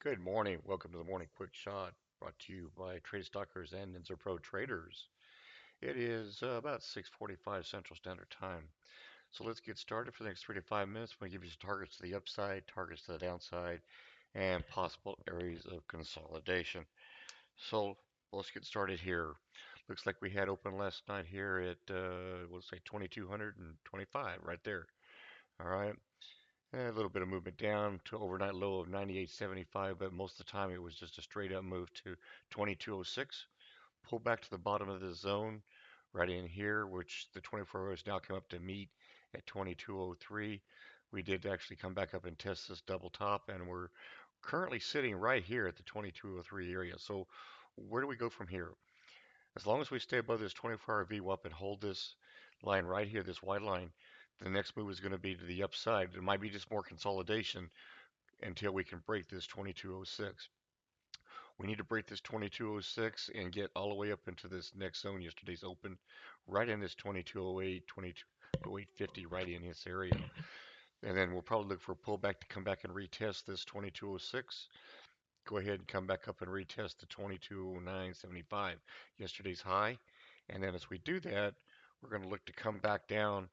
Good morning. Welcome to the Morning Quick Shot, brought to you by Trade Stockers and NINZA Pro Traders. It is about 6:45 Central Standard Time. So let's get started for the next 3 to 5 minutes. I'm going to give you some targets to the upside, targets to the downside, and possible areas of consolidation. So let's get started here. Looks like we had open last night here at, let's say 2225 right there. All right. A little bit of movement down to overnight low of 98.75, but most of the time it was just a straight up move to 2206. Pull back to the bottom of the zone right in here, which the 24 hours now come up to meet at 2203. We did actually come back up and test this double top, and we're currently sitting right here at the 2203 area. So where do we go from here? As long as we stay above this 24-hour VWAP and hold this line right here, this white line, the next move is going to be to the upside. It might be just more consolidation until we can break this 2206. We need to break this 2206 and get all the way up into this next zone. Yesterday's open right in this 2208, 2208.50 right in this area. And then we'll probably look for a pullback to come back and retest this 2206. Go ahead and come back up and retest the 2209.75, yesterday's high. And then as we do that, we're going to look to come back down,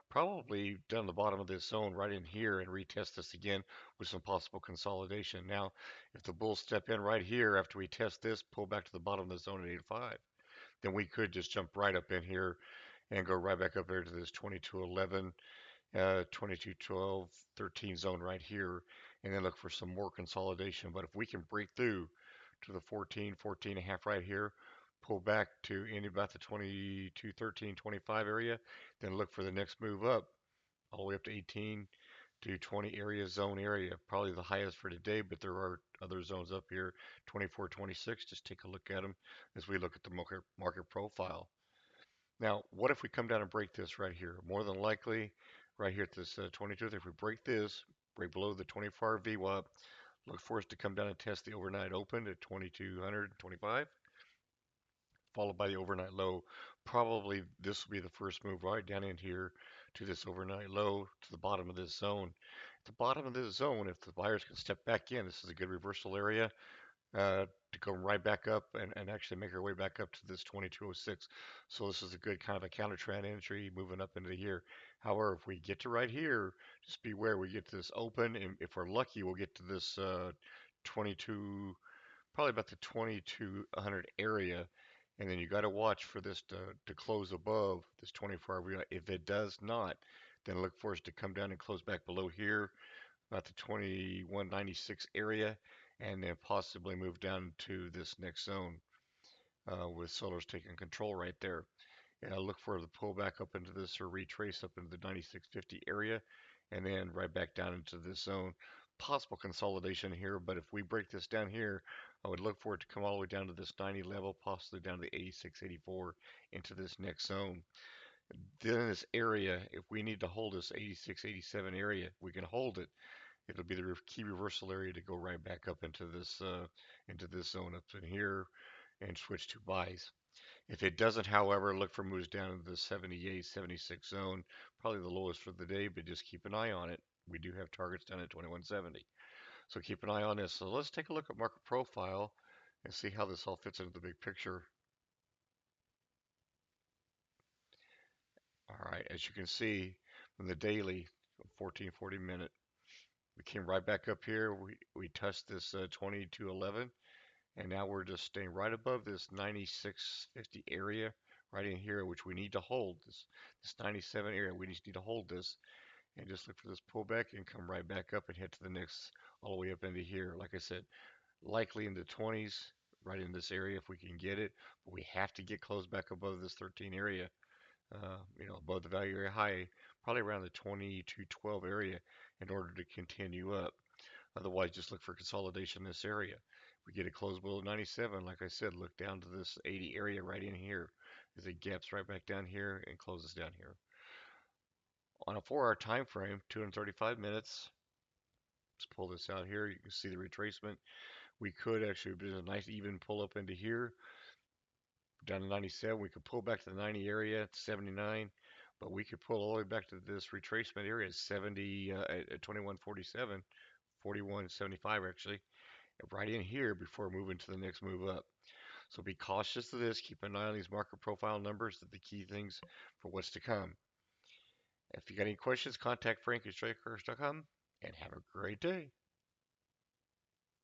probably down the bottom of this zone right in here and retest this again with some possible consolidation. Now, if the bulls step in right here after we test this, pull back to the bottom of the zone at 85, then we could just jump right up in here and go right back up there to this 2211, 2212, 13 zone right here, and then look for some more consolidation. But if we can break through to the 14, 14 and a half right here, pull back to in about the 22, 13, 25 area, then look for the next move up all the way up to 18 to 20 area, zone area. Probably the highest for today, but there are other zones up here, 24, 26. Just take a look at them as we look at the market profile. Now, what if we come down and break this right here? More than likely, right here at this 22th, if we break this, break below the 24-hour VWAP, look for us to come down and test the overnight open at 2225, followed by the overnight low. Probably this will be the first move right down in here to this overnight low to the bottom of this zone. At the bottom of this zone, if the buyers can step back in, this is a good reversal area to go right back up and actually make our way back up to this 2206. So this is a good kind of a counter trend entry moving up into here. However, if we get to right here, just beware we get to this open, and if we're lucky, we'll get to this 22, probably about the 2200 area, and then you got to watch for this to close above this 24-hour. If it does not, then look for us to come down and close back below here about the 2196 area, and then possibly move down to this next zone with sellers taking control right there. And I look for the pullback up into this or retrace up into the 9650 area, and then right back down into this zone. Possible consolidation here, but if we break this down here, I would look for it to come all the way down to this 90 level, possibly down to the 8684 into this next zone. Then in this area, if we need to hold this 86, 87 area, we can hold it. It'll be the key reversal area to go right back up into this zone up in here and switch to buys. If it doesn't, however, look for moves down into the 78, 76 zone, probably the lowest for the day, but just keep an eye on it. We do have targets down at 2170. So keep an eye on this. So let's take a look at market profile and see how this all fits into the big picture. All right, as you can see from the daily 1440 minute, we came right back up here. We touched this 2211, and now we're just staying right above this 9650 area right in here, which we need to hold. This 97 area, we just need to hold this and just look for this pullback and come right back up and head to the next, all the way up into here. Like I said, likely in the 20s, right in this area if we can get it, but we have to get close back above this 13 area, above the value area high, probably around the 20 to 12 area in order to continue up. Otherwise, just look for consolidation in this area. If we get it close below 97, like I said, look down to this 80 area right in here as it gaps right back down here and closes down here. On a 4-hour time frame, 235 minutes, let's pull this out here. You can see the retracement. We could actually do a nice even pull up into here, down to 97. We could pull back to the 90 area at 79, but we could pull all the way back to this retracement area at 70, at 2147, 41.75 actually, right in here before moving to the next move up. So be cautious of this. Keep an eye on these market profile numbers. They're the key things for what's to come. If you got any questions, contact Frank at strikers.com and have a great day.